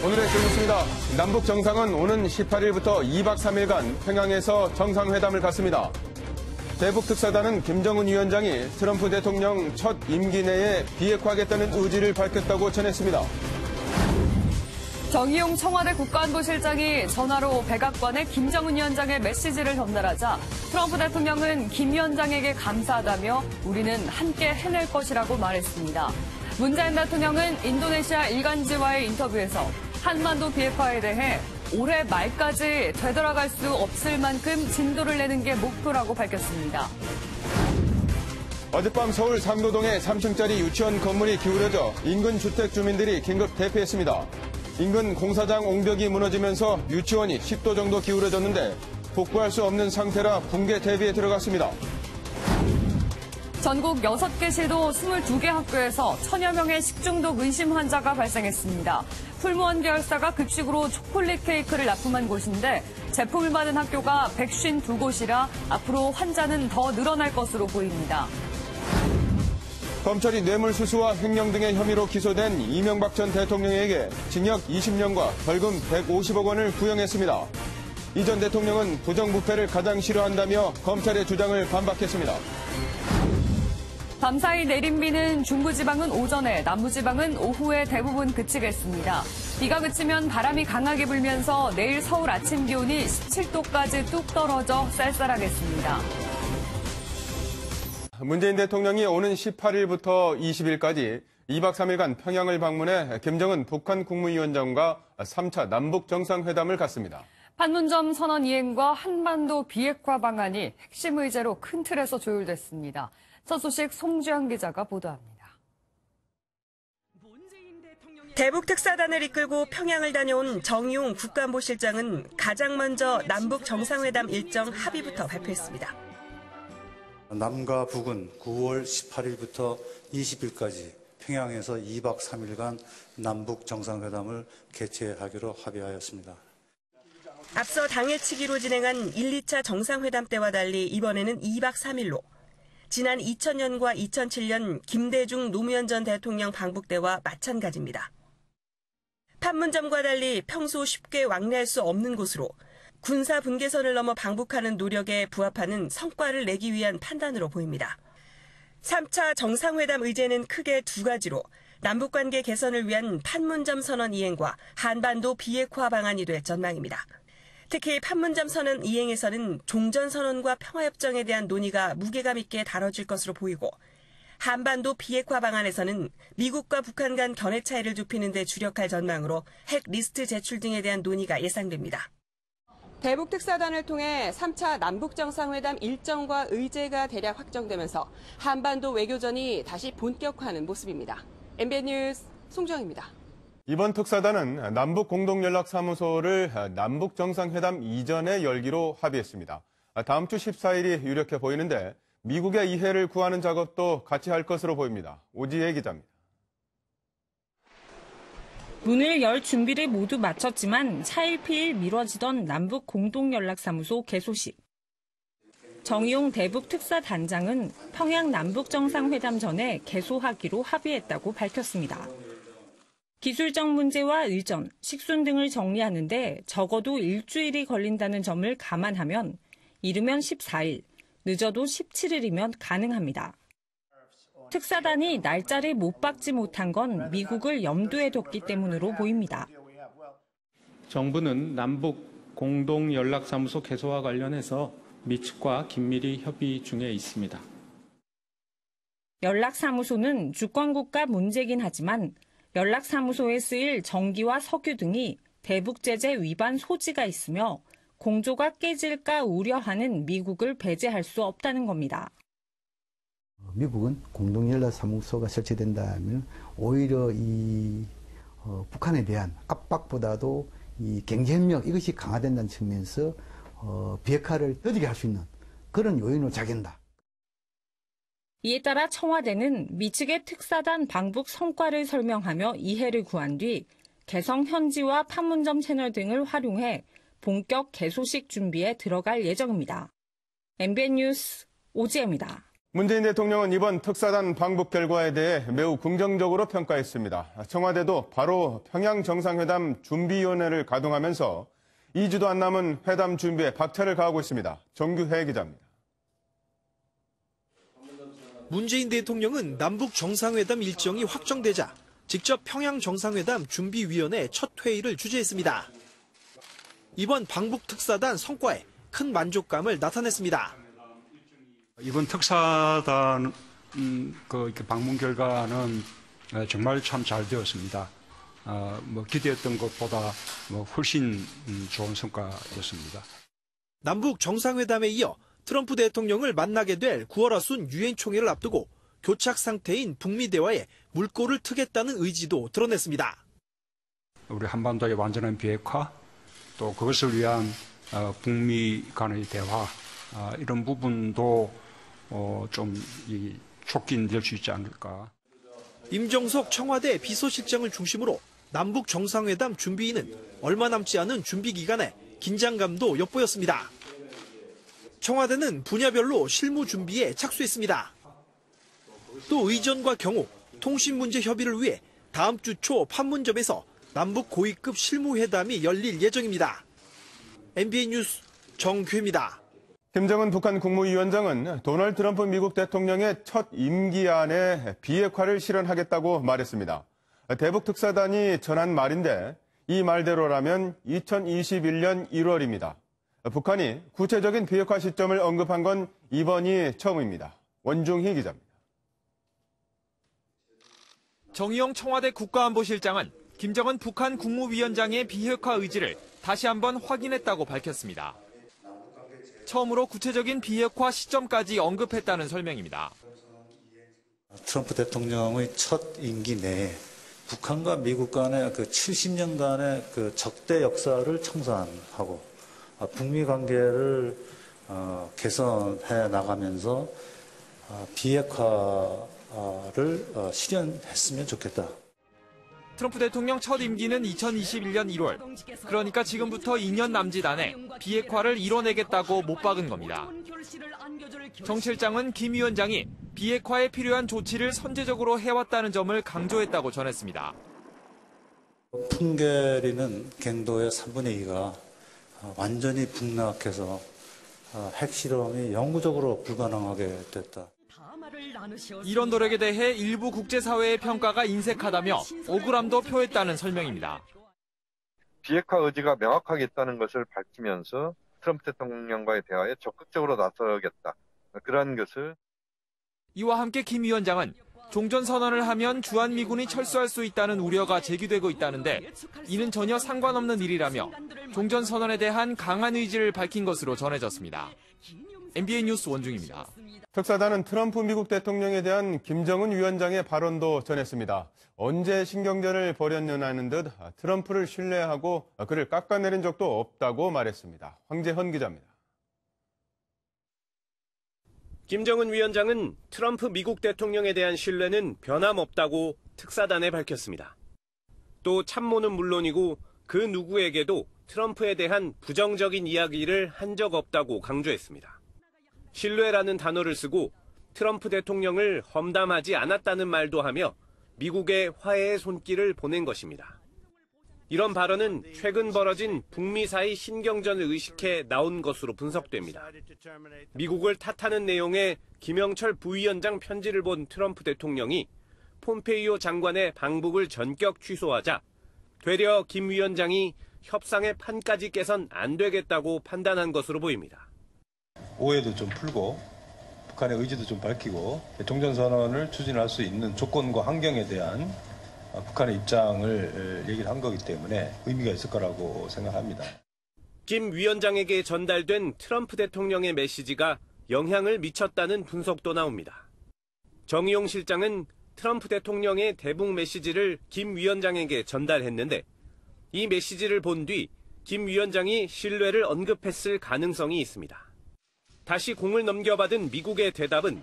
오늘의 질문입니다. 남북 정상은 오는 18일부터 2박 3일간 평양에서 정상회담을 갖습니다. 대북 특사단은 김정은 위원장이 트럼프 대통령 첫 임기 내에 비핵화하겠다는 의지를 밝혔다고 전했습니다. 정의용 청와대 국가안보실장이 전화로 백악관에 김정은 위원장의 메시지를 전달하자 트럼프 대통령은 김 위원장에게 감사하다며 우리는 함께 해낼 것이라고 말했습니다. 문재인 대통령은 인도네시아 일간지와의 인터뷰에서 한반도 비핵화에 대해 올해 말까지 되돌아갈 수 없을 만큼 진도를 내는 게 목표라고 밝혔습니다. 어젯밤 서울 상도동의 3층짜리 유치원 건물이 기울어져 인근 주택 주민들이 긴급 대피했습니다. 인근 공사장 옹벽이 무너지면서 유치원이 10도 정도 기울어졌는데 복구할 수 없는 상태라 붕괴 대비에 들어갔습니다. 전국 6개 시도 22개 학교에서 1000여 명의 식중독 의심 환자가 발생했습니다. 풀무원 계열사가 급식으로 초콜릿 케이크를 납품한 곳인데 제품을 받은 학교가 152곳이라 앞으로 환자는 더 늘어날 것으로 보입니다. 검찰이 뇌물수수와 횡령 등의 혐의로 기소된 이명박 전 대통령에게 징역 20년과 벌금 150억 원을 구형했습니다. 이 전 대통령은 부정부패를 가장 싫어한다며 검찰의 주장을 반박했습니다. 밤사이 내린 비는 중부지방은 오전에, 남부지방은 오후에 대부분 그치겠습니다. 비가 그치면 바람이 강하게 불면서 내일 서울 아침 기온이 17도까지 뚝 떨어져 쌀쌀하겠습니다. 문재인 대통령이 오는 18일부터 20일까지 2박 3일간 평양을 방문해 김정은 북한 국무위원장과 3차 남북 정상회담을 갖습니다. 판문점 선언 이행과 한반도 비핵화 방안이 핵심 의제로 큰 틀에서 조율됐습니다. 첫 소식 송주영 기자가 보도합니다. 대북 특사단을 이끌고 평양을 다녀온 정의용 국가안보실장은 가장 먼저 남북 정상회담 일정 합의부터 발표했습니다. 남과 북은 9월 18일부터 20일까지 평양에서 2박 3일간 남북 정상회담을 개최하기로 합의하였습니다. 앞서 당일치기로 진행한 1, 2차 정상회담 때와 달리 이번에는 2박 3일로 지난 2000년과 2007년 김대중 노무현 전 대통령 방북 때와 마찬가지입니다. 판문점과 달리 평소 쉽게 왕래할 수 없는 곳으로 군사 분계선을 넘어 방북하는 노력에 부합하는 성과를 내기 위한 판단으로 보입니다. 3차 정상회담 의제는 크게 두 가지로 남북관계 개선을 위한 판문점 선언 이행과 한반도 비핵화 방안이 될 전망입니다. 특히 판문점 선언 이행에서는 종전선언과 평화협정에 대한 논의가 무게감 있게 다뤄질 것으로 보이고 한반도 비핵화 방안에서는 미국과 북한 간 견해 차이를 좁히는 데 주력할 전망으로 핵 리스트 제출 등에 대한 논의가 예상됩니다. 대북 특사단을 통해 3차 남북정상회담 일정과 의제가 대략 확정되면서 한반도 외교전이 다시 본격화하는 모습입니다. MBN 뉴스 송정입니다. 이번 특사단은 남북공동연락사무소를 남북정상회담 이전에 열기로 합의했습니다. 다음 주 14일이 유력해 보이는데 미국의 이해를 구하는 작업도 같이 할 것으로 보입니다. 오지혜 기자입니다. 문을 열 준비를 모두 마쳤지만 차일피일 미뤄지던 남북공동연락사무소 개소식. 정의용 대북 특사단장은 평양 남북정상회담 전에 개소하기로 합의했다고 밝혔습니다. 기술적 문제와 의전, 식순 등을 정리하는데 적어도 일주일이 걸린다는 점을 감안하면 이르면 14일, 늦어도 17일이면 가능합니다. 특사단이 날짜를 못 박지 못한 건 미국을 염두에 뒀기 때문으로 보입니다. 정부는 남북 공동연락사무소 개소와 관련해서 미 측과 긴밀히 협의 중에 있습니다. 연락사무소는 주권국가 문제긴 하지만 연락사무소에 쓰일 전기와 석유 등이 대북제재 위반 소지가 있으며 공조가 깨질까 우려하는 미국을 배제할 수 없다는 겁니다. 미국은 공동연락사무소가 설치된다면 오히려 북한에 대한 압박보다도 이 경쟁력 이것이 강화된다는 측면에서 비핵화를 더디게 할 수 있는 그런 요인을 작용한다. 이에 따라 청와대는 미 측의 특사단 방북 성과를 설명하며 이해를 구한 뒤 개성 현지와 판문점 채널 등을 활용해 본격 개소식 준비에 들어갈 예정입니다. MBN 뉴스 오지혜입니다. 문재인 대통령은 이번 특사단 방북 결과에 대해 매우 긍정적으로 평가했습니다. 청와대도 바로 평양 정상회담 준비위원회를 가동하면서 2주도 안 남은 회담 준비에 박차를 가하고 있습니다. 정규혜 기자입니다. 문재인 대통령은 남북 정상회담 일정이 확정되자 직접 평양 정상회담 준비위원회 첫 회의를 주재했습니다. 이번 방북 특사단 성과에 큰 만족감을 나타냈습니다. 이번 특사단 방문 결과는 정말 참 잘 되었습니다. 기대했던 것보다 훨씬 좋은 성과였습니다. 남북 정상회담에 이어 트럼프 대통령을 만나게 될 9월 하순 유엔 총회를 앞두고 교착 상태인 북미 대화에 물꼬를 트겠다는 의지도 드러냈습니다. 우리 한반도의 완전한 비핵화, 또 그것을 위한 북미 간의 대화, 이런 부분도 좀 촉진될 수 있지 않을까. 임종석 청와대 비서실장을 중심으로 남북 정상회담 준비위는 얼마 남지 않은 준비 기간에 긴장감도 엿보였습니다. 청와대는 분야별로 실무 준비에 착수했습니다. 또 의전과 경호, 통신 문제 협의를 위해 다음 주 초 판문점에서 남북 고위급 실무회담이 열릴 예정입니다. MBN 뉴스 정규입니다. 김정은 북한 국무위원장은 도널드 트럼프 미국 대통령의 첫 임기 안에 비핵화를 실현하겠다고 말했습니다. 대북 특사단이 전한 말인데 이 말대로라면 2021년 1월입니다. 북한이 구체적인 비핵화 시점을 언급한 건 이번이 처음입니다. 원중희 기자입니다. 정의용 청와대 국가안보실장은 김정은 북한 국무위원장의 비핵화 의지를 다시 한번 확인했다고 밝혔습니다. 처음으로 구체적인 비핵화 시점까지 언급했다는 설명입니다. 트럼프 대통령의 첫 임기 내에 북한과 미국 간의 70년간의 적대 역사를 청산하고 북미 관계를 개선해 나가면서 비핵화를 실현했으면 좋겠다. 트럼프 대통령 첫 임기는 2021년 1월. 그러니까 지금부터 2년 남짓 안에 비핵화를 이뤄내겠다고 못 박은 겁니다. 정 실장은 김 위원장이 비핵화에 필요한 조치를 선제적으로 해왔다는 점을 강조했다고 전했습니다. 풍계리는 갱도의 3분의 2가 완전히 북락해서 핵실험이 영구적으로 불가능하게 됐다. 이런 노력에 대해 일부 국제사회의 평가가 인색하다며 억울함도 표했다는 설명입니다. 비핵화 의지가 명확하게 있다는 것을 밝히면서 트럼프 대통령과의 대화에 적극적으로 나서겠다. 그러한 것을. 이와 함께 김 위원장은 종전선언을 하면 주한미군이 철수할 수 있다는 우려가 제기되고 있다는데 이는 전혀 상관없는 일이라며 종전선언에 대한 강한 의지를 밝힌 것으로 전해졌습니다. MBN 뉴스 원중입니다. 특사단은 트럼프 미국 대통령에 대한 김정은 위원장의 발언도 전했습니다. 언제 신경전을 벌였느냐는 듯 트럼프를 신뢰하고 그를 깎아내린 적도 없다고 말했습니다. 황재헌 기자입니다. 김정은 위원장은 트럼프 미국 대통령에 대한 신뢰는 변함없다고 특사단에 밝혔습니다. 또 참모는 물론이고 그 누구에게도 트럼프에 대한 부정적인 이야기를 한 적 없다고 강조했습니다. 신뢰라는 단어를 쓰고 트럼프 대통령을 험담하지 않았다는 말도 하며 미국에 화해의 손길을 보낸 것입니다. 이런 발언은 최근 벌어진 북미 사이 신경전을 의식해 나온 것으로 분석됩니다. 미국을 탓하는 내용의 김영철 부위원장 편지를 본 트럼프 대통령이 폼페이오 장관의 방북을 전격 취소하자 되려 김 위원장이 협상의 판까지 깨선 안 되겠다고 판단한 것으로 보입니다. 오해도 좀 풀고 북한의 의지도 좀 밝히고 종전선언을 추진할 수 있는 조건과 환경에 대한 북한의 입장을 얘기를 한 거기 때문에 의미가 있을 거라고 생각합니다. 김 위원장에게 전달된 트럼프 대통령의 메시지가 영향을 미쳤다는 분석도 나옵니다. 정의용 실장은 트럼프 대통령의 대북 메시지를 김 위원장에게 전달했는데 이 메시지를 본 뒤 김 위원장이 신뢰를 언급했을 가능성이 있습니다. 다시 공을 넘겨받은 미국의 대답은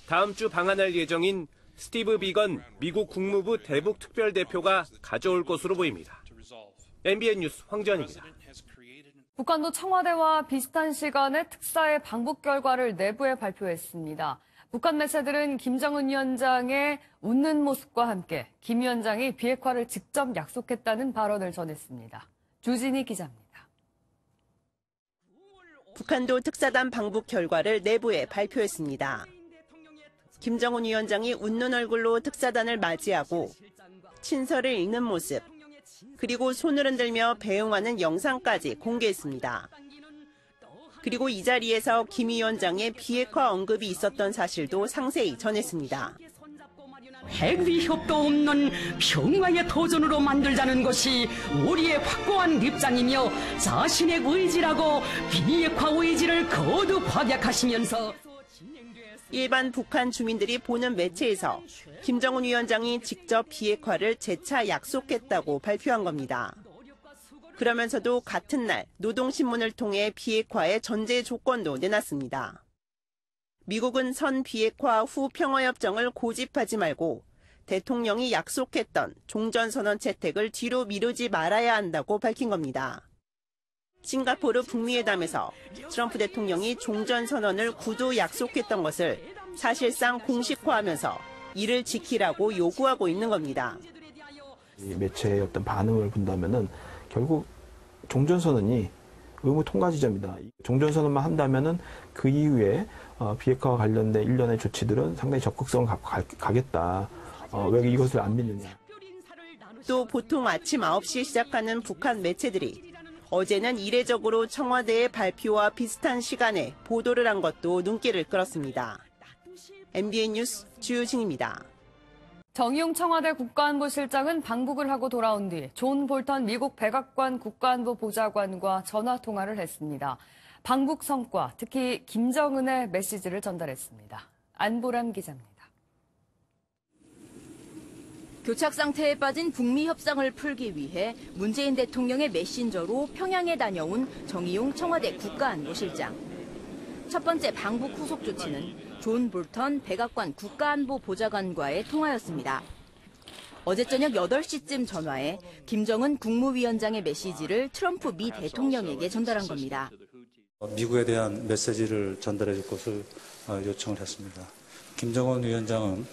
다음 주 방한할 예정인 스티브 비건 미국 국무부 대북 특별대표가 가져올 것으로 보입니다. MBN 뉴스 황재헌입니다. 북한도 청와대와 비슷한 시간에 특사의 방북 결과를 내부에 발표했습니다. 북한 매체들은 김정은 위원장의 웃는 모습과 함께 김 위원장이 비핵화를 직접 약속했다는 발언을 전했습니다. 주진희 기자입니다. 북한도 특사단 방북 결과를 내부에 발표했습니다. 김정은 위원장이 웃는 얼굴로 특사단을 맞이하고 친서를 읽는 모습, 그리고 손을 흔들며 배웅하는 영상까지 공개했습니다. 그리고 이 자리에서 김 위원장의 비핵화 언급이 있었던 사실도 상세히 전했습니다. 핵 위협도 없는 평화의 도전으로 만들자는 것이 우리의 확고한 입장이며 자신의 의지라고 비핵화 의지를 거듭 확약하시면서 일반 북한 주민들이 보는 매체에서 김정은 위원장이 직접 비핵화를 재차 약속했다고 발표한 겁니다. 그러면서도 같은 날 노동신문을 통해 비핵화의 전제 조건도 내놨습니다. 미국은 선 비핵화 후 평화협정을 고집하지 말고 대통령이 약속했던 종전선언 채택을 뒤로 미루지 말아야 한다고 밝힌 겁니다. 싱가포르 북미회담에서 트럼프 대통령이 종전선언을 구두 약속했던 것을 사실상 공식화하면서 이를 지키라고 요구하고 있는 겁니다. 매체의 어떤 반응을 본다면은 결국 종전선언이 의무 통과 지점이다. 종전선언만 한다면은 그 이후에 비핵화와 관련된 일련의 조치들은 상당히 적극성을 갖고 가겠다. 왜 이것을 안 믿느냐. 또 보통 아침 9시에 시작하는 북한 매체들이 어제는 이례적으로 청와대의 발표와 비슷한 시간에 보도를 한 것도 눈길을 끌었습니다. MBN 뉴스 주유진입니다. 정의용 청와대 국가안보실장은 방북을 하고 돌아온 뒤 존 볼턴 미국 백악관 국가안보 보좌관과 전화통화를 했습니다. 방북 성과, 특히 김정은의 메시지를 전달했습니다. 안보람 기자입니다. 교착 상태에 빠진 북미 협상을 풀기 위해 문재인 대통령의 메신저로 평양에 다녀온 정의용 청와대 국가안보실장. 첫 번째 방북 후속 조치는 존 볼턴 백악관 국가안보 보좌관과의 통화였습니다. 어제 저녁 8시쯤 전화해 김정은 국무위원장의 메시지를 트럼프 미 대통령에게 전달한 겁니다. 미국에 대한 메시지를 전달해 줄 것을 요청을 했습니다. 김정은 위원장은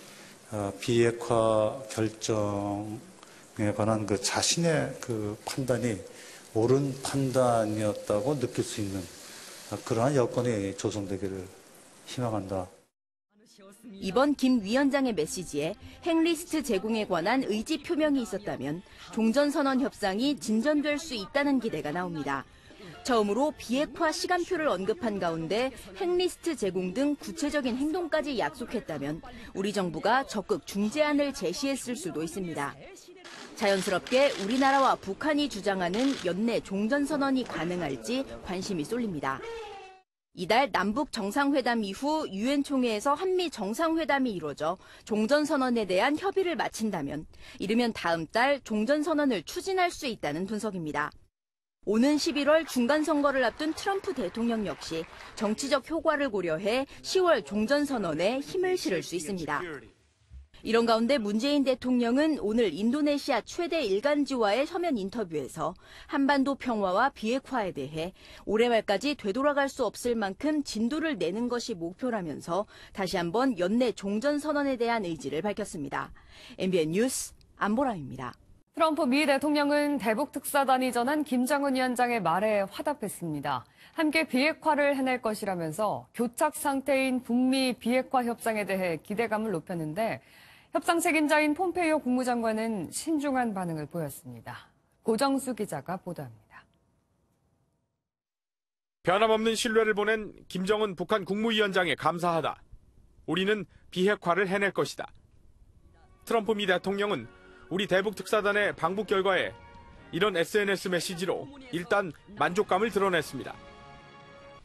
비핵화 결정에 관한 그 자신의 그 판단이 옳은 판단이었다고 느낄 수 있는 그러한 여건이 조성되기를 희망한다. 이번 김 위원장의 메시지에 핵리스트 제공에 관한 의지 표명이 있었다면 종전선언 협상이 진전될 수 있다는 기대가 나옵니다. 처음으로 비핵화 시간표를 언급한 가운데 핵리스트 제공 등 구체적인 행동까지 약속했다면 우리 정부가 적극 중재안을 제시했을 수도 있습니다. 자연스럽게 우리나라와 북한이 주장하는 연내 종전선언이 가능할지 관심이 쏠립니다. 이달 남북 정상회담 이후 유엔 총회에서 한미 정상회담이 이루어져 종전선언에 대한 협의를 마친다면 이르면 다음 달 종전선언을 추진할 수 있다는 분석입니다. 오는 11월 중간선거를 앞둔 트럼프 대통령 역시 정치적 효과를 고려해 10월 종전선언에 힘을 실을 수 있습니다. 이런 가운데 문재인 대통령은 오늘 인도네시아 최대 일간지와의 서면 인터뷰에서 한반도 평화와 비핵화에 대해 올해 말까지 되돌아갈 수 없을 만큼 진도를 내는 것이 목표라면서 다시 한번 연내 종전선언에 대한 의지를 밝혔습니다. MBN 뉴스 안보람입니다. 트럼프 미 대통령은 대북 특사단이 전한 김정은 위원장의 말에 화답했습니다. 함께 비핵화를 해낼 것이라면서 교착 상태인 북미 비핵화 협상에 대해 기대감을 높였는데 협상 책임자인 폼페이오 국무장관은 신중한 반응을 보였습니다. 고정수 기자가 보도합니다. 변함없는 신뢰를 보낸 김정은 북한 국무위원장에 감사하다. 우리는 비핵화를 해낼 것이다. 트럼프 미 대통령은 우리 대북 특사단의 방북 결과에 이런 SNS 메시지로 일단 만족감을 드러냈습니다.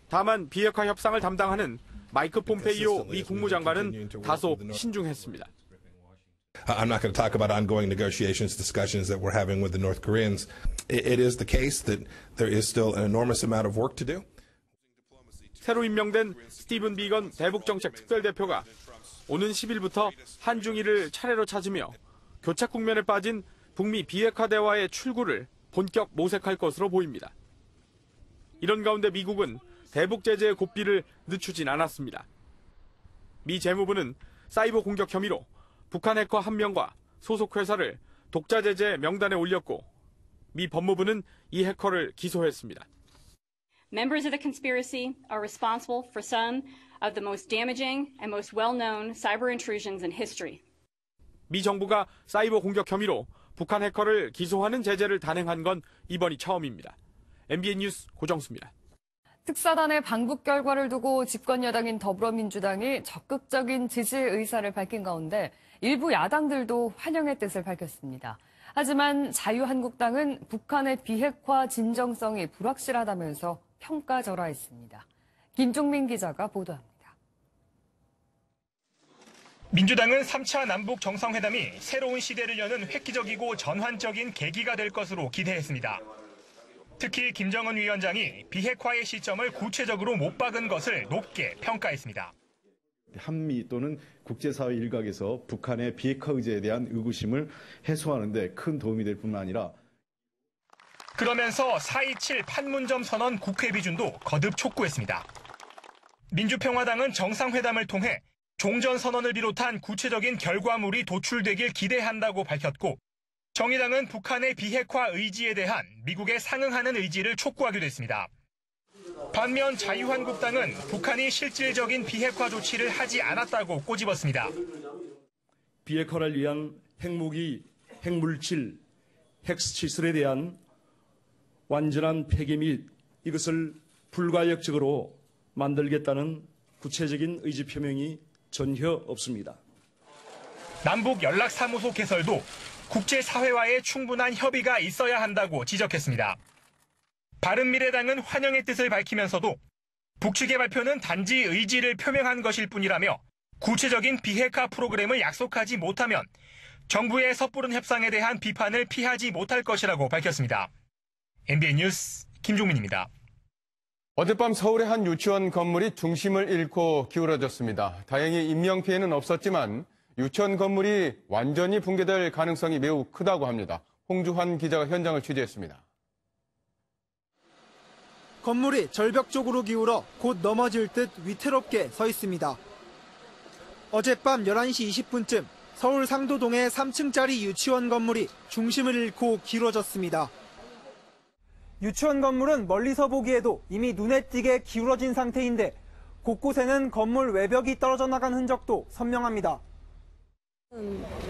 다만 비핵화 협상을 담당하는 마이크 폼페이오 미 국무장관은 다소 신중했습니다. I'm not going to talk about ongoing negotiations, discussions that we're having with the North Koreans. It is the case that there is still an enormous amount of work to do. 새로 임명된 스티븐 비건 대북정책 특별대표가 오는 10일부터 한중일을 차례로 찾으며 교착 국면에 빠진 북미 비핵화 대화의 출구를 본격 모색할 것으로 보입니다. 이런 가운데 미국은 대북 제재의 고삐를 늦추진 않았습니다. 미 재무부는 사이버 공격 혐의로 북한 해커 1명과 소속 회사를 독자 제재 명단에 올렸고 미 법무부는 이 해커를 기소했습니다. Members of the conspiracy are responsible for some of the most damaging and most well-known cyber intrusions in history. 미 정부가 사이버 공격 혐의로 북한 해커를 기소하는 제재를 단행한 건 이번이 처음입니다. MBN 뉴스 고정수입니다. 특사단의 방북 결과를 두고 집권 여당인 더불어민주당이 적극적인 지지 의사를 밝힌 가운데 일부 야당들도 환영의 뜻을 밝혔습니다. 하지만 자유한국당은 북한의 비핵화 진정성이 불확실하다면서 평가절하했습니다. 김종민 기자가 보도합니다. 민주당은 3차 남북 정상회담이 새로운 시대를 여는 획기적이고 전환적인 계기가 될 것으로 기대했습니다. 특히 김정은 위원장이 비핵화의 시점을 구체적으로 못 박은 것을 높게 평가했습니다. 한미 또는 국제사회 일각에서 북한의 비핵화 의제에 대한 의구심을 해소하는 데 큰 도움이 될 뿐만 아니라 그러면서 4.27 판문점 선언 국회 비준도 거듭 촉구했습니다. 민주평화당은 정상회담을 통해 종전선언을 비롯한 구체적인 결과물이 도출되길 기대한다고 밝혔고 정의당은 북한의 비핵화 의지에 대한 미국에 상응하는 의지를 촉구하기도 했습니다. 반면 자유한국당은 북한이 실질적인 비핵화 조치를 하지 않았다고 꼬집었습니다. 비핵화를 위한 핵무기, 핵물질, 핵시설에 대한 완전한 폐기 및 이것을 불가역적으로 만들겠다는 구체적인 의지 표명이 전혀 없습니다. 남북 연락사무소 개설도 국제사회와의 충분한 협의가 있어야 한다고 지적했습니다. 바른미래당은 환영의 뜻을 밝히면서도 북측의 발표는 단지 의지를 표명한 것일 뿐이라며 구체적인 비핵화 프로그램을 약속하지 못하면 정부의 섣부른 협상에 대한 비판을 피하지 못할 것이라고 밝혔습니다. MBN 뉴스 김종민입니다. 어젯밤 서울의 한 유치원 건물이 중심을 잃고 기울어졌습니다. 다행히 인명피해는 없었지만 유치원 건물이 완전히 붕괴될 가능성이 매우 크다고 합니다. 홍주환 기자가 현장을 취재했습니다. 건물이 절벽 쪽으로 기울어 곧 넘어질 듯 위태롭게 서 있습니다. 어젯밤 11시 20분쯤 서울 상도동의 3층짜리 유치원 건물이 중심을 잃고 기울어졌습니다. 유치원 건물은 멀리서 보기에도 이미 눈에 띄게 기울어진 상태인데 곳곳에는 건물 외벽이 떨어져 나간 흔적도 선명합니다.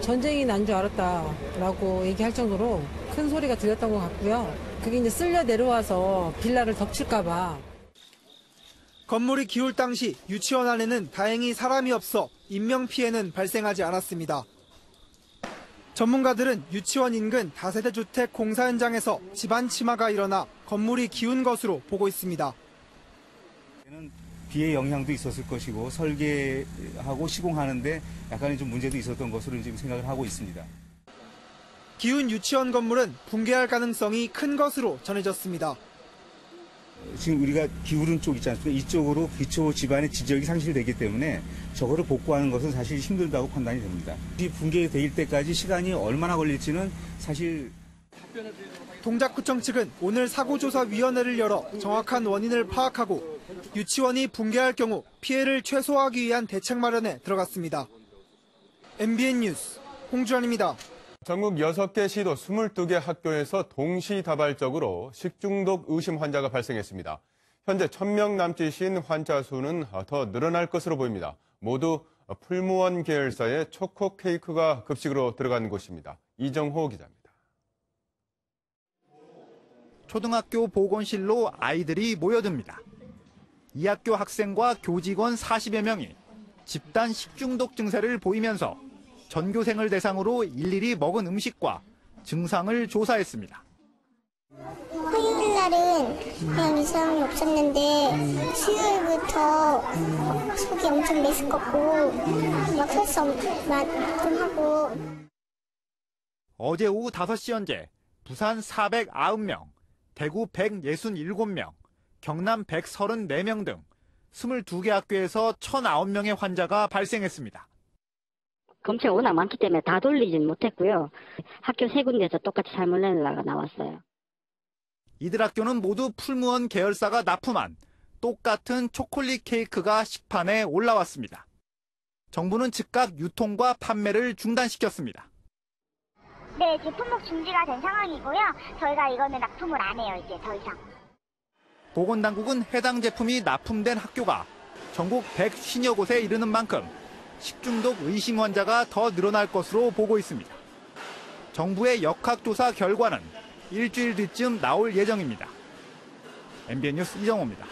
전쟁이 난 줄 알았다라고 얘기할 정도로 큰 소리가 들렸던 것 같고요. 그게 이제 쓸려 내려와서 빌라를 덮칠까 봐. 건물이 기울 당시 유치원 안에는 다행히 사람이 없어 인명피해는 발생하지 않았습니다. 전문가들은 유치원 인근 다세대 주택 공사 현장에서 집안 침하가 일어나 건물이 기운 것으로 보고 있습니다. 비의 영향도 있었을 것이고 설계하고 시공하는데 약간의 좀 문제도 있었던 것으로 지금 생각을 하고 있습니다. 기운 유치원 건물은 붕괴할 가능성이 큰 것으로 전해졌습니다. 지금 우리가 기울은 쪽 있지 않습니까? 이쪽으로 기초 집안의 지적이 상실되기 때문에 저거를 복구하는 것은 사실 힘들다고 판단이 됩니다. 이 붕괴될 때까지 시간이 얼마나 걸릴지는 사실 동작구청 측은 오늘 사고조사위원회를 열어 정확한 원인을 파악하고 유치원이 붕괴할 경우 피해를 최소화하기 위한 대책 마련에 들어갔습니다. MBN 뉴스 홍주환입니다. 전국 6개 시도 22개 학교에서 동시다발적으로 식중독 의심 환자가 발생했습니다. 현재 1000명 남짓인 환자 수는 더 늘어날 것으로 보입니다. 모두 풀무원 계열사의 초코 케이크가 급식으로 들어간 곳입니다. 이정호 기자입니다. 초등학교 보건실로 아이들이 모여듭니다. 이 학교 학생과 교직원 40여 명이 집단 식중독 증세를 보이면서 전교생을 대상으로 일일이 먹은 음식과 증상을 조사했습니다. 화요일 날은 그냥 이상이 없었는데 수요일부터 속이 엄청 메스껍고 막 설사만 좀 하고. 어제 오후 5시 현재 부산 490명, 대구 167명, 경남 134명 등 22개 학교에서 1009명의 환자가 발생했습니다. 검체가 워낙 많기 때문에 다 돌리진 못했고요. 학교 3군데에서 똑같이 살모넬라가 나왔어요. 이들 학교는 모두 풀무원 계열사가 납품한 똑같은 초콜릿 케이크가 식판에 올라왔습니다. 정부는 즉각 유통과 판매를 중단시켰습니다. 네, 제품목 중지가 된 상황이고요. 저희가 이거는 납품을 안 해요, 이제 더 이상. 보건당국은 해당 제품이 납품된 학교가 전국 150여 곳에 이르는 만큼 식중독 의심 환자가 더 늘어날 것으로 보고 있습니다. 정부의 역학조사 결과는 일주일 뒤쯤 나올 예정입니다. MBN 뉴스 이정호입니다.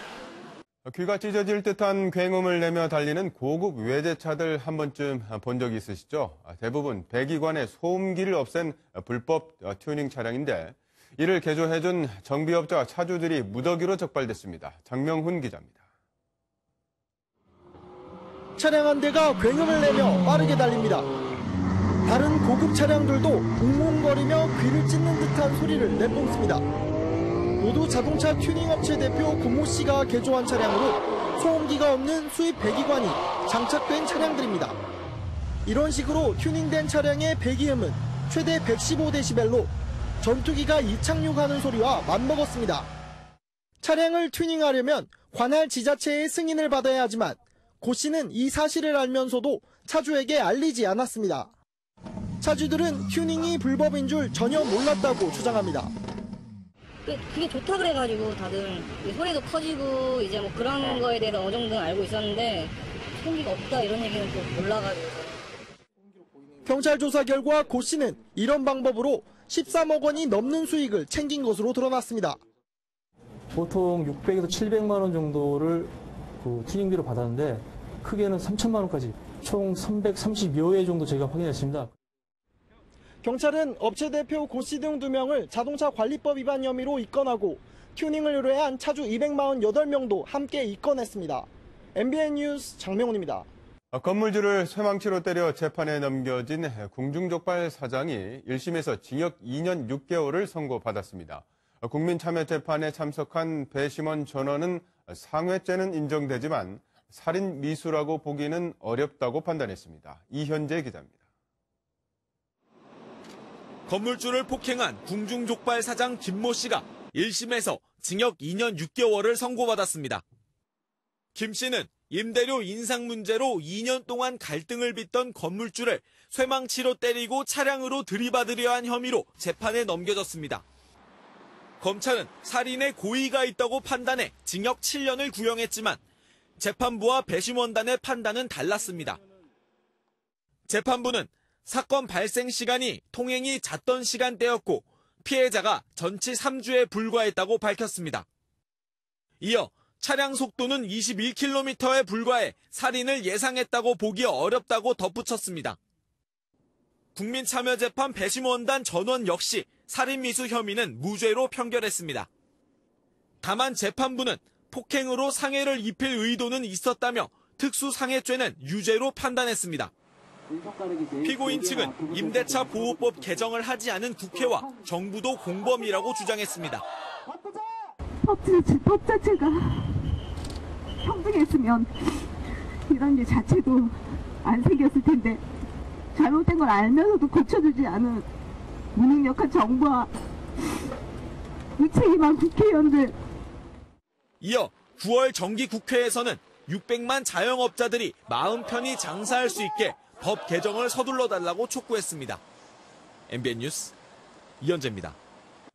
귀가 찢어질 듯한 굉음을 내며 달리는 고급 외제차들 한 번쯤 본 적이 있으시죠? 대부분 배기관의 소음기를 없앤 불법 튜닝 차량인데 이를 개조해준 정비업자와 차주들이 무더기로 적발됐습니다. 장명훈 기자입니다. 차량 한 대가 굉음을 내며 빠르게 달립니다. 다른 고급 차량들도 웅웅거리며 귀를 찢는 듯한 소리를 내뿜습니다. 모두 자동차 튜닝업체 대표 고모 씨가 개조한 차량으로 소음기가 없는 수입 배기관이 장착된 차량들입니다. 이런 식으로 튜닝된 차량의 배기음은 최대 115dB로 전투기가 이착륙하는 소리와 맞먹었습니다. 차량을 튜닝하려면 관할 지자체의 승인을 받아야 하지만 고 씨는 이 사실을 알면서도 차주에게 알리지 않았습니다. 차주들은 튜닝이 불법인 줄 전혀 몰랐다고 주장합니다. 그게 좋다 그래가지고 다들 소리도 커지고 이제 뭐 그런 거에 대해서 어느 정도 알고 있었는데 소음기가 없다 이런 얘기는 또 몰라가지고. 경찰 조사 결과 고 씨는 이런 방법으로 13억 원이 넘는 수익을 챙긴 것으로 드러났습니다. 보통 600에서 700만 원 정도를 튜닝비로 받았는데 크게는 3천만 원까지 총 330여 회 정도 저희가 확인했습니다. 경찰은 업체 대표 고 씨 등 2명을 자동차 관리법 위반 혐의로 입건하고 튜닝을 의뢰한 차주 248명도 함께 입건했습니다. MBN 뉴스 장명훈입니다. 건물주를 쇠망치로 때려 재판에 넘겨진 궁중족발 사장이 1심에서 징역 2년 6개월을 선고받았습니다. 국민참여재판에 참석한 배심원 전원은 상해죄는 인정되지만 살인 미수라고 보기는 어렵다고 판단했습니다. 이현재 기자입니다. 건물주를 폭행한 궁중족발 사장 김모 씨가 1심에서 징역 2년 6개월을 선고받았습니다. 김 씨는 임대료 인상 문제로 2년 동안 갈등을 빚던 건물주를 쇠망치로 때리고 차량으로 들이받으려 한 혐의로 재판에 넘겨졌습니다. 검찰은 살인의 고의가 있다고 판단해 징역 7년을 구형했지만 재판부와 배심원단의 판단은 달랐습니다. 재판부는 사건 발생 시간이 통행이 잦던 시간대였고 피해자가 전치 3주에 불과했다고 밝혔습니다. 이어 차량 속도는 21km에 불과해 살인을 예상했다고 보기 어렵다고 덧붙였습니다. 국민참여재판 배심원단 전원 역시 살인미수 혐의는 무죄로 판결했습니다. 다만 재판부는 폭행으로 상해를 입힐 의도는 있었다며 특수상해죄는 유죄로 판단했습니다. 피고인 측은 임대차 보호법 개정을 하지 않은 국회와 정부도 공범이라고 주장했습니다. 법 자체가 평등했으면 이런 게 자체도 안 생겼을 텐데 잘못된 걸 알면서도 고쳐주지 않은 무능력한 정부와 무책임한 국회의원들. 이어 9월 정기국회에서는 600만 자영업자들이 마음 편히 장사할 수 있게 법 개정을 서둘러달라고 촉구했습니다. MBN 뉴스 이현재입니다.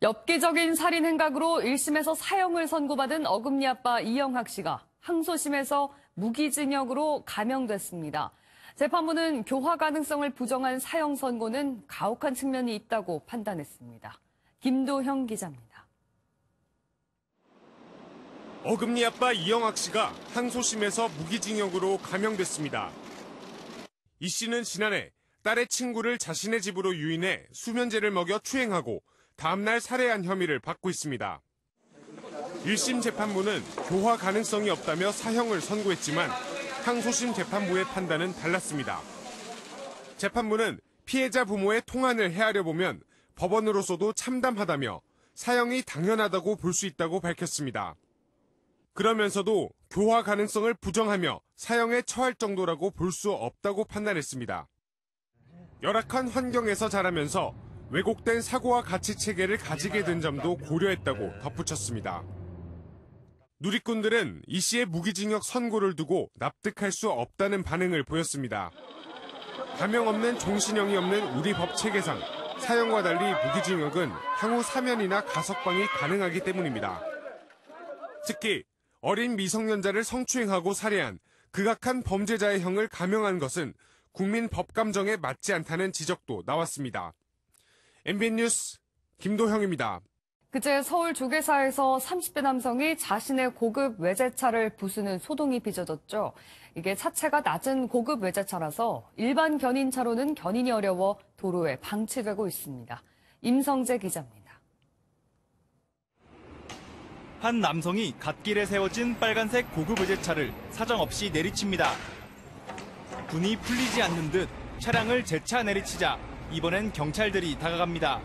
엽기적인 살인 행각으로 1심에서 사형을 선고받은 어금니 아빠 이영학 씨가 항소심에서 무기징역으로 감형됐습니다. 재판부는 교화 가능성을 부정한 사형 선고는 가혹한 측면이 있다고 판단했습니다. 김도형 기자입니다. 어금니 아빠 이영학 씨가 항소심에서 무기징역으로 감형됐습니다. 이 씨는 지난해 딸의 친구를 자신의 집으로 유인해 수면제를 먹여 추행하고 다음날 살해한 혐의를 받고 있습니다. 1심 재판부는 교화 가능성이 없다며 사형을 선고했지만 항소심 재판부의 판단은 달랐습니다. 재판부는 피해자 부모의 통안을 헤아려 보면 법원으로서도 참담하다며 사형이 당연하다고 볼 수 있다고 밝혔습니다. 그러면서도 교화 가능성을 부정하며 사형에 처할 정도라고 볼 수 없다고 판단했습니다. 열악한 환경에서 자라면서 왜곡된 사고와 가치 체계를 가지게 된 점도 고려했다고 덧붙였습니다. 누리꾼들은 이 씨의 무기징역 선고를 두고 납득할 수 없다는 반응을 보였습니다. 감형 없는 종신형이 없는 우리 법 체계상 사형과 달리 무기징역은 향후 사면이나 가석방이 가능하기 때문입니다. 특히 어린 미성년자를 성추행하고 살해한 극악한 범죄자의 형을 감형한 것은 국민 법감정에 맞지 않다는 지적도 나왔습니다. MBN 뉴스 김도형입니다. 그제 서울 조계사에서 30대 남성이 자신의 고급 외제차를 부수는 소동이 빚어졌죠. 이게 차체가 낮은 고급 외제차라서 일반 견인차로는 견인이 어려워 도로에 방치되고 있습니다. 임성재 기자입니다. 한 남성이 갓길에 세워진 빨간색 고급 외제차를 사정없이 내리칩니다. 분이 풀리지 않는 듯 차량을 재차 내리치자 이번엔 경찰들이 다가갑니다.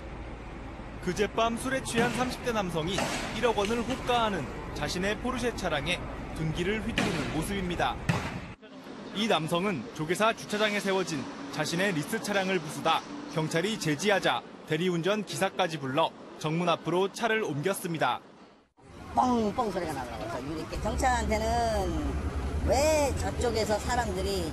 그젯밤 술에 취한 30대 남성이 1억 원을 호가하는 자신의 포르쉐 차량에 둔기를 휘두르는 모습입니다. 이 남성은 조계사 주차장에 세워진 자신의 리스 차량을 부수다 경찰이 제지하자 대리운전 기사까지 불러 정문 앞으로 차를 옮겼습니다. 뻥뻥 소리가 나더라고요. 이렇게 경찰한테는 왜 저쪽에서 사람들이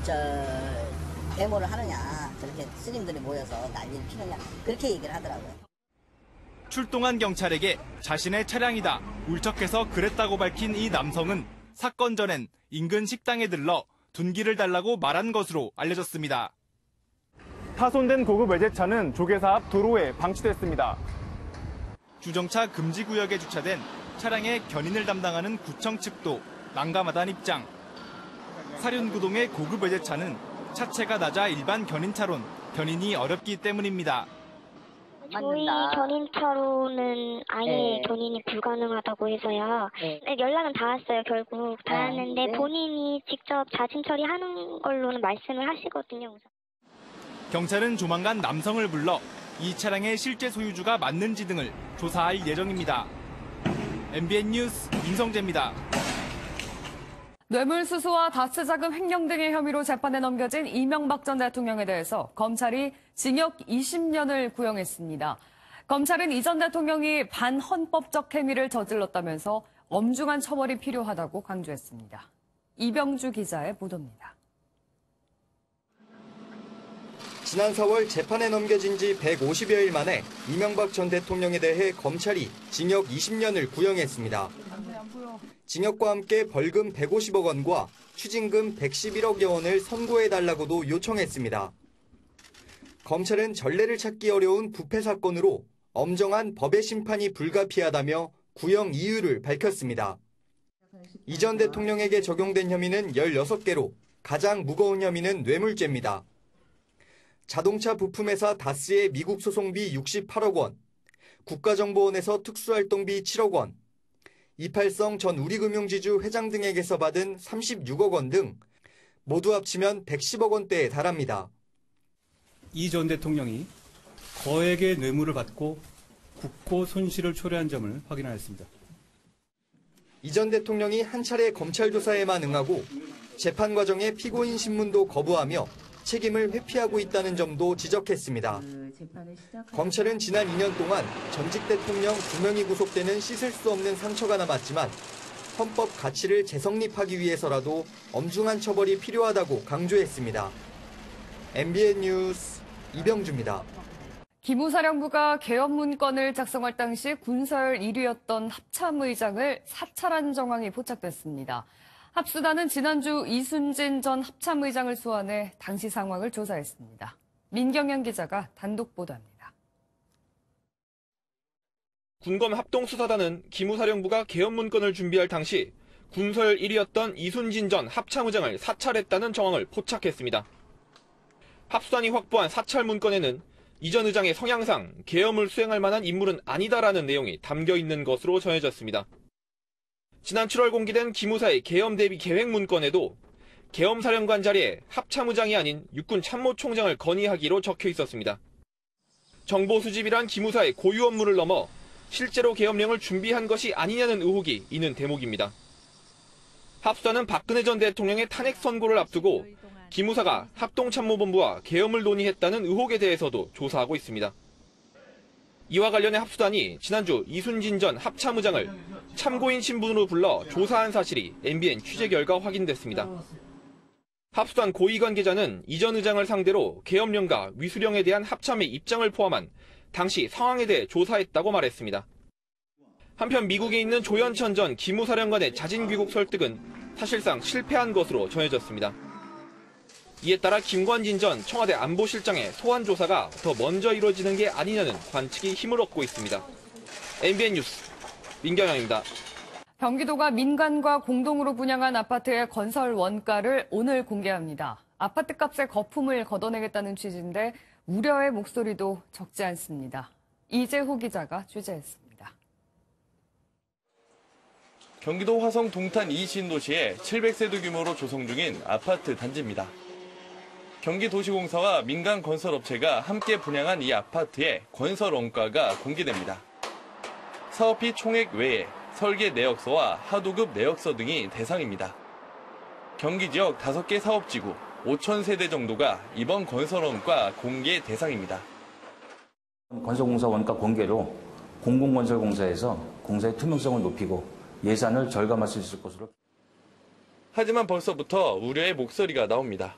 데모를 하느냐, 저렇게 스님들이 모여서 난리를 피느냐, 그렇게 얘기를 하더라고요. 출동한 경찰에게 자신의 차량이다 울적해서 그랬다고 밝힌 이 남성은 사건 전엔 인근 식당에 들러 둔기를 달라고 말한 것으로 알려졌습니다. 파손된 고급 외제차는 조계사 앞 도로에 방치됐습니다. 주정차 금지 구역에 주차된 차량의 견인을 담당하는 구청 측도 난감하다는 입장. 사륜구동의 고급 외제차는 차체가 낮아 일반 견인차론 견인이 어렵기 때문입니다. 저희 견인차로는 아예 견인이 불가능하다고 해서요. 연락은 닿았어요. 결국 닿았는데 본인이 직접 자진 처리하는 걸로는 말씀을 하시거든요. 우선. 경찰은 조만간 남성을 불러 이 차량의 실제 소유주가 맞는지 등을 조사할 예정입니다. MBN 뉴스 임성재입니다. 뇌물수수와 다스 자금 횡령 등의 혐의로 재판에 넘겨진 이명박 전 대통령에 대해서 검찰이 징역 20년을 구형했습니다. 검찰은 이 전 대통령이 반헌법적 행위를 저질렀다면서 엄중한 처벌이 필요하다고 강조했습니다. 이병주 기자의 보도입니다. 지난 4월 재판에 넘겨진 지 150여일 만에 이명박 전 대통령에 대해 검찰이 징역 20년을 구형했습니다. 징역과 함께 벌금 150억 원과 추징금 111억여 원을 선고해달라고도 요청했습니다. 검찰은 전례를 찾기 어려운 부패 사건으로 엄정한 법의 심판이 불가피하다며 구형 이유를 밝혔습니다. 이 전 대통령에게 적용된 혐의는 16개로 가장 무거운 혐의는 뇌물죄입니다. 자동차 부품회사 다스의 미국 소송비 68억 원, 국가정보원에서 특수활동비 7억 원, 이팔성 전 우리금융지주 회장 등에게서 받은 36억 원 등 모두 합치면 110억 원대에 달합니다. 이 전 대통령이 거액의 뇌물을 받고 국고 손실을 초래한 점을 확인하였습니다. 이 전 대통령이 한 차례 검찰 조사에만 응하고 재판 과정에 피고인 신문도 거부하며 책임을 회피하고 있다는 점도 지적했습니다. 검찰은 지난 2년 동안 전직 대통령 2명이 구속되는 씻을 수 없는 상처가 남았지만 헌법 가치를 재성립하기 위해서라도 엄중한 처벌이 필요하다고 강조했습니다. MBN 뉴스 이병주입니다. 기무사령부가 계엄 문건을 작성할 당시 군서열 1위였던 합참의장을 사찰한 정황이 포착됐습니다. 합수단은 지난주 이순진 전 합참의장을 소환해 당시 상황을 조사했습니다. 민경현 기자가 단독 보도합니다. 군검 합동수사단은 기무사령부가 계엄 문건을 준비할 당시 군서열 1위였던 이순진 전 합참의장을 사찰했다는 정황을 포착했습니다. 합수단이 확보한 사찰 문건에는 이 전 의장의 성향상 계엄을 수행할 만한 인물은 아니다라는 내용이 담겨 있는 것으로 전해졌습니다. 지난 7월 공개된 기무사의 계엄 대비 계획 문건에도 계엄사령관 자리에 합참의장이 아닌 육군 참모총장을 건의하기로 적혀 있었습니다. 정보 수집이란 기무사의 고유 업무를 넘어 실제로 계엄령을 준비한 것이 아니냐는 의혹이 있는 대목입니다. 합수단은 박근혜 전 대통령의 탄핵 선고를 앞두고 기무사가 합동참모본부와 계엄을 논의했다는 의혹에 대해서도 조사하고 있습니다. 이와 관련해 합수단이 지난주 이순진 전 합참의장을 참고인 신분으로 불러 조사한 사실이 MBN 취재 결과 확인됐습니다. 합수단 고위 관계자는 이 전 의장을 상대로 계엄령과 위수령에 대한 합참의 입장을 포함한 당시 상황에 대해 조사했다고 말했습니다. 한편 미국에 있는 조현천 전 기무사령관의 자진 귀국 설득은 사실상 실패한 것으로 전해졌습니다. 이에 따라 김관진 전 청와대 안보실장의 소환 조사가 더 먼저 이루어지는 게 아니냐는 관측이 힘을 얻고 있습니다. MBN 뉴스 민경영입니다. 경기도가 민간과 공동으로 분양한 아파트의 건설 원가를 오늘 공개합니다. 아파트값에 거품을 걷어내겠다는 취지인데 우려의 목소리도 적지 않습니다. 이재호 기자가 취재했습니다. 경기도 화성 동탄 2신도시에 700세대 규모로 조성 중인 아파트 단지입니다. 경기도시공사와 민간 건설업체가 함께 분양한 이 아파트의 건설 원가가 공개됩니다. 사업비 총액 외에 설계 내역서와 하도급 내역서 등이 대상입니다. 경기 지역 5개 사업지구 5,000세대 정도가 이번 건설 원가 공개 대상입니다. 건설공사 원가 공개로 공공건설공사에서 공사의 투명성을 높이고 예산을 절감할 수 있을 것으로. 하지만 벌써부터 우려의 목소리가 나옵니다.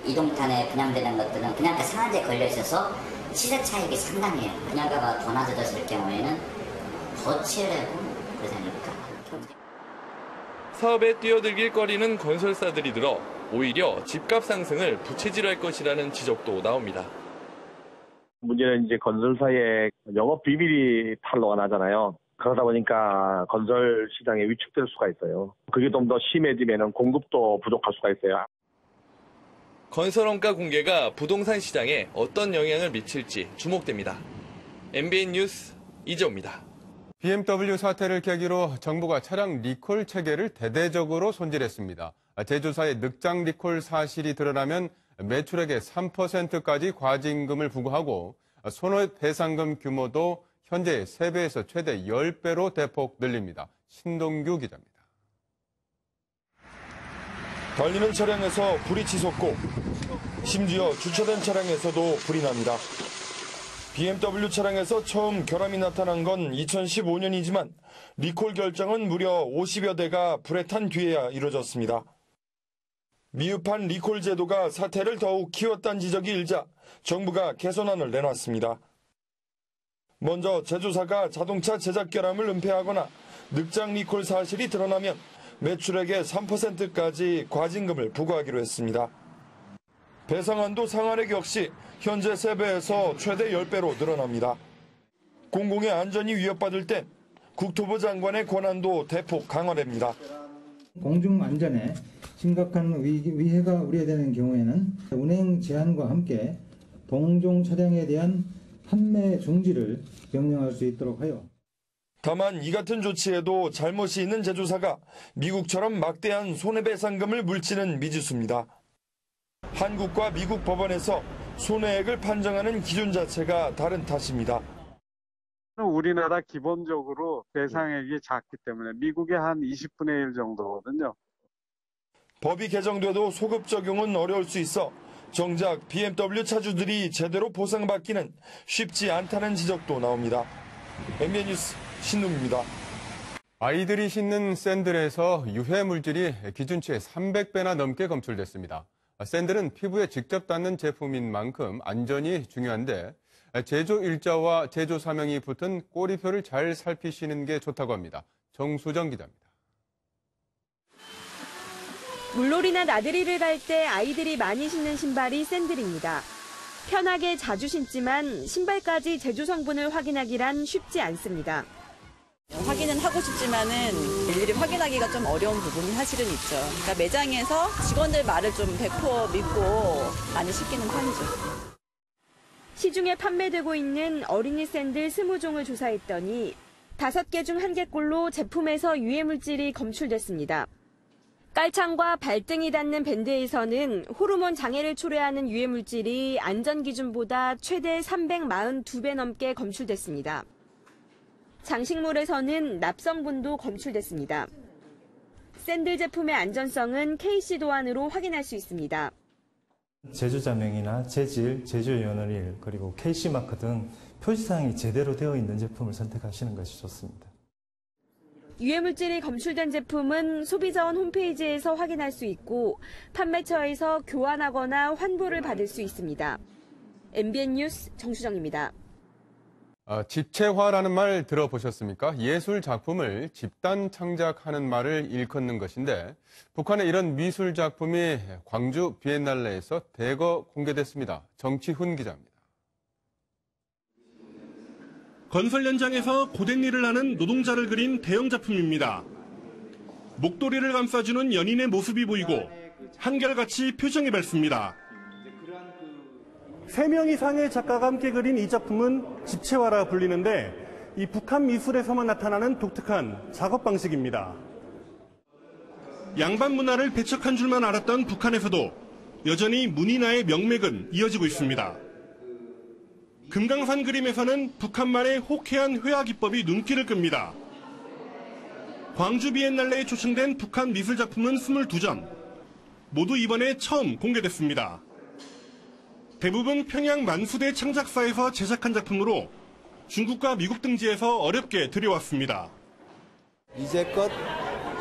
이동탄에 분양되는 것들은 분양가 상한제에 걸려 있어서 시세 차익이 상당해요. 분양가가 더 낮아졌을 경우에는 더 치열하고 그러지 않을까. 사업에 뛰어들길 꺼리는 건설사들이 들어 오히려 집값 상승을 부채질할 것이라는 지적도 나옵니다. 문제는 이제 건설사의 영업 비밀이 탄로가 나잖아요. 그러다 보니까 건설 시장에 위축될 수가 있어요. 그게 좀 더 심해지면 공급도 부족할 수가 있어요. 건설 원가 공개가 부동산 시장에 어떤 영향을 미칠지 주목됩니다. MBN 뉴스 이재호입니다. BMW 사태를 계기로 정부가 차량 리콜 체계를 대대적으로 손질했습니다. 제조사의 늑장 리콜 사실이 드러나면 매출액의 3%까지 과징금을 부과하고 손해배상금 규모도 현재의 3배에서 최대 10배로 대폭 늘립니다. 신동규 기자입니다. 달리는 차량에서 불이 치솟고 심지어 주차된 차량에서도 불이 납니다. BMW 차량에서 처음 결함이 나타난 건 2015년이지만 리콜 결정은 무려 50여 대가 불에 탄 뒤에야 이뤄졌습니다. 미흡한 리콜 제도가 사태를 더욱 키웠다는 지적이 일자 정부가 개선안을 내놨습니다. 먼저 제조사가 자동차 제작 결함을 은폐하거나 늑장 리콜 사실이 드러나면 매출액의 3%까지 과징금을 부과하기로 했습니다. 배상한도 상한액 역시 현재 3배에서 최대 10배로 늘어납니다. 공공의 안전이 위협받을 땐 국토부 장관의 권한도 대폭 강화됩니다. 공중안전에 심각한 위해가 우려되는 경우에는 운행 제한과 함께 동종 차량에 대한 판매 중지를 명령할 수 있도록 하여. 다만 이 같은 조치에도 잘못이 있는 제조사가 미국처럼 막대한 손해배상금을 물지는 미지수입니다. 한국과 미국 법원에서 손해액을 판정하는 기준 자체가 다른 탓입니다. 우리나라 기본적으로 배상액이 작기 때문에 미국의 한 20분의 1 정도거든요. 법이 개정돼도 소급 적용은 어려울 수 있어 정작 BMW 차주들이 제대로 보상받기는 쉽지 않다는 지적도 나옵니다. MBN 뉴스 신동입니다. 아이들이 신는 샌들에서 유해 물질이 기준치의 300배나 넘게 검출됐습니다. 샌들은 피부에 직접 닿는 제품인 만큼 안전이 중요한데 제조 일자와 제조 사명이 붙은 꼬리표를 잘 살피시는 게 좋다고 합니다. 정수정 기자입니다. 물놀이나 나들이를 갈 때 아이들이 많이 신는 신발이 샌들입니다. 편하게 자주 신지만 신발까지 제조 성분을 확인하기란 쉽지 않습니다. 확인은 하고 싶지만은 일일이 확인하기가 좀 어려운 부분이 사실은 있죠. 그러니까 매장에서 직원들 말을 좀 100% 믿고 많이 시키는 편이죠. 시중에 판매되고 있는 어린이 샌들 20종을 조사했더니 5개 중 1개꼴로 제품에서 유해물질이 검출됐습니다. 깔창과 발등이 닿는 밴드에서는 호르몬 장애를 초래하는 유해물질이 안전기준보다 최대 342배 넘게 검출됐습니다. 장식물에서는 납성분도 검출됐습니다. 샌들 제품의 안전성은 KC 도안으로 확인할 수 있습니다. 제조자명이나 재질, 제조연원일, 그리고 KC 마크 등 표시사항이 제대로 되어 있는 제품을 선택하시는 것이 좋습니다. 유해물질이 검출된 제품은 소비자원 홈페이지에서 확인할 수 있고 판매처에서 교환하거나 환불을 받을 수 있습니다. MBN 뉴스 정수정입니다. 집체화라는 말 들어보셨습니까? 예술 작품을 집단 창작하는 말을 일컫는 것인데 북한의 이런 미술 작품이 광주 비엔날레에서 대거 공개됐습니다. 정치훈 기자입니다. 건설 현장에서 고된 일을 하는 노동자를 그린 대형 작품입니다. 목도리를 감싸주는 연인의 모습이 보이고 한결같이 표정이 밝습니다. 3명 이상의 작가가 함께 그린 이 작품은 집체화라 불리는데 이 북한 미술에서만 나타나는 독특한 작업 방식입니다. 양반 문화를 배척한 줄만 알았던 북한에서도 여전히 문인화의 명맥은 이어지고 있습니다. 금강산 그림에서는 북한만의 호쾌한 회화 기법이 눈길을 끕니다. 광주 비엔날레에 초청된 북한 미술 작품은 22점, 모두 이번에 처음 공개됐습니다. 대부분 평양 만수대 창작사에서 제작한 작품으로 중국과 미국 등지에서 어렵게 들여왔습니다. 이제껏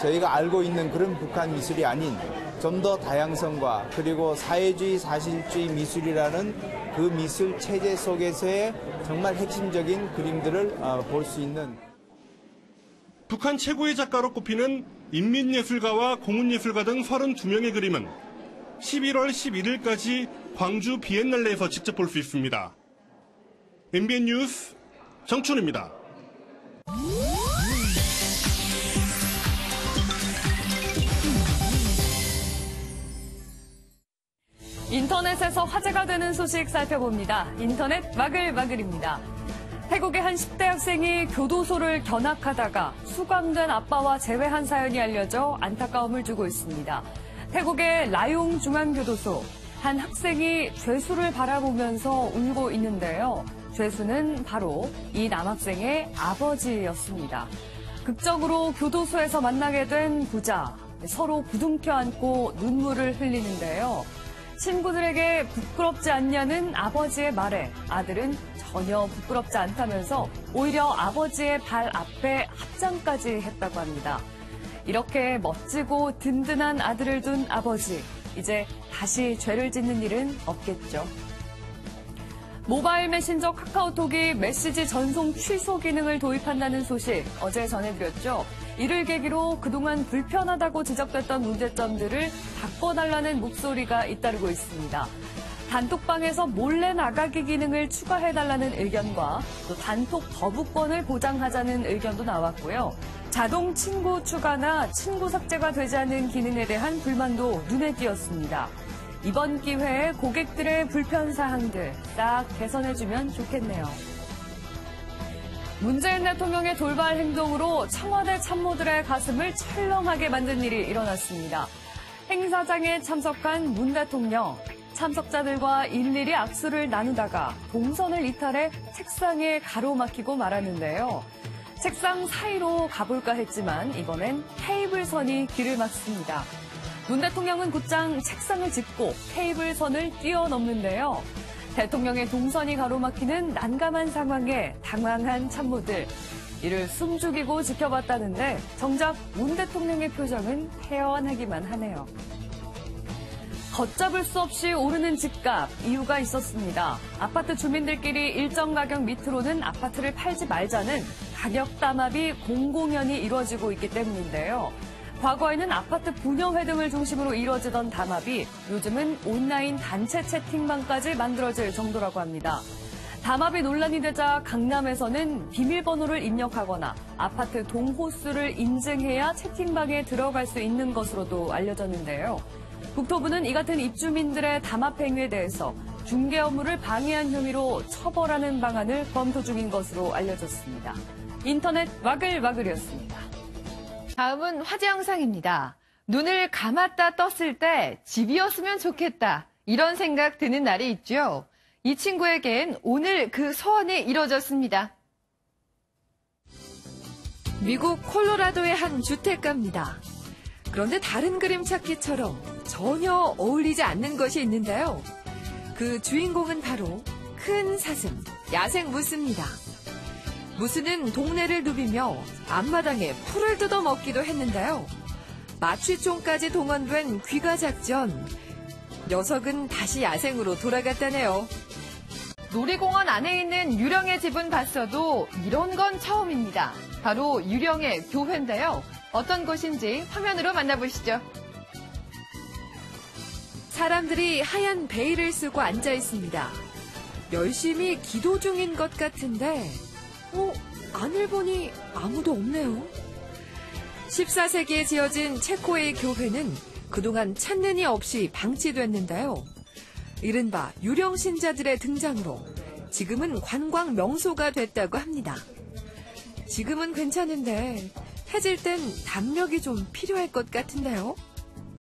저희가 알고 있는 그런 북한 미술이 아닌 좀 더 다양성과 그리고 사회주의 사실주의 미술이라는 그 미술 체제 속에서의 정말 핵심적인 그림들을 볼 수 있는 북한 최고의 작가로 꼽히는 인민예술가와 공훈예술가 등 32명의 그림은 11월 11일까지 광주 비엔날레에서 직접 볼 수 있습니다. MBN 뉴스 정춘입니다. 인터넷에서 화제가 되는 소식 살펴봅니다. 인터넷 마글마글입니다. 태국의 한 10대 학생이 교도소를 견학하다가 수감된 아빠와 재회한 사연이 알려져 안타까움을 주고 있습니다. 태국의 라용 중앙교도소. 한 학생이 죄수를 바라보면서 울고 있는데요. 죄수는 바로 이 남학생의 아버지였습니다. 극적으로 교도소에서 만나게 된 부자. 서로 부둥켜 안고 눈물을 흘리는데요. 친구들에게 부끄럽지 않냐는 아버지의 말에 아들은 전혀 부끄럽지 않다면서 오히려 아버지의 발 앞에 합장까지 했다고 합니다. 이렇게 멋지고 든든한 아들을 둔 아버지, 이제 다시 죄를 짓는 일은 없겠죠. 모바일 메신저 카카오톡이 메시지 전송 취소 기능을 도입한다는 소식 어제 전해드렸죠. 이를 계기로 그동안 불편하다고 지적됐던 문제점들을 바꿔달라는 목소리가 잇따르고 있습니다. 단톡방에서 몰래 나가기 기능을 추가해달라는 의견과 또 단톡 거부권을 보장하자는 의견도 나왔고요. 자동 친구 추가나 친구 삭제가 되지 않는 기능에 대한 불만도 눈에 띄었습니다. 이번 기회에 고객들의 불편사항들 싹 개선해주면 좋겠네요. 문재인 대통령의 돌발 행동으로 청와대 참모들의 가슴을 철렁하게 만든 일이 일어났습니다. 행사장에 참석한 문 대통령, 참석자들과 일일이 악수를 나누다가 동선을 이탈해 책상에 가로막히고 말았는데요. 책상 사이로 가볼까 했지만 이번엔 케이블선이 길을 막습니다. 문 대통령은 곧장 책상을 짚고 케이블선을 뛰어넘는데요. 대통령의 동선이 가로막히는 난감한 상황에 당황한 참모들. 이를 숨죽이고 지켜봤다는데 정작 문 대통령의 표정은 태연하기만 하네요. 걷잡을 수 없이 오르는 집값, 이유가 있었습니다. 아파트 주민들끼리 일정 가격 밑으로는 아파트를 팔지 말자는 가격 담합이 공공연히 이루어지고 있기 때문인데요. 과거에는 아파트 분여회 등을 중심으로 이루어지던 담합이 요즘은 온라인 단체 채팅방까지 만들어질 정도라고 합니다. 담합이 논란이 되자 강남에서는 비밀번호를 입력하거나 아파트 동호수를 인증해야 채팅방에 들어갈 수 있는 것으로도 알려졌는데요. 국토부는 이 같은 입주민들의 담합 행위에 대해서 중개 업무를 방해한 혐의로 처벌하는 방안을 검토 중인 것으로 알려졌습니다. 인터넷 와글와글이었습니다. 다음은 화제 영상입니다. 눈을 감았다 떴을 때 집이었으면 좋겠다. 이런 생각 드는 날이 있죠. 이 친구에겐 오늘 그 소원이 이뤄졌습니다. 미국 콜로라도의 한 주택가입니다. 그런데 다른 그림 찾기처럼 전혀 어울리지 않는 것이 있는데요. 그 주인공은 바로 큰 사슴, 야생 무스입니다. 무스는 동네를 누비며 앞마당에 풀을 뜯어 먹기도 했는데요. 마취총까지 동원된 귀가 작전. 녀석은 다시 야생으로 돌아갔다네요. 놀이공원 안에 있는 유령의 집은 봤어도 이런 건 처음입니다. 바로 유령의 교회인데요. 어떤 곳인지 화면으로 만나보시죠. 사람들이 하얀 베일을 쓰고 앉아 있습니다. 열심히 기도 중인 것 같은데, 안을 보니 아무도 없네요. 14세기에 지어진 체코의 교회는 그동안 찾는이 없이 방치됐는데요. 이른바 유령 신자들의 등장으로 지금은 관광 명소가 됐다고 합니다. 지금은 괜찮은데 해질 땐 담력이 좀 필요할 것 같은데요.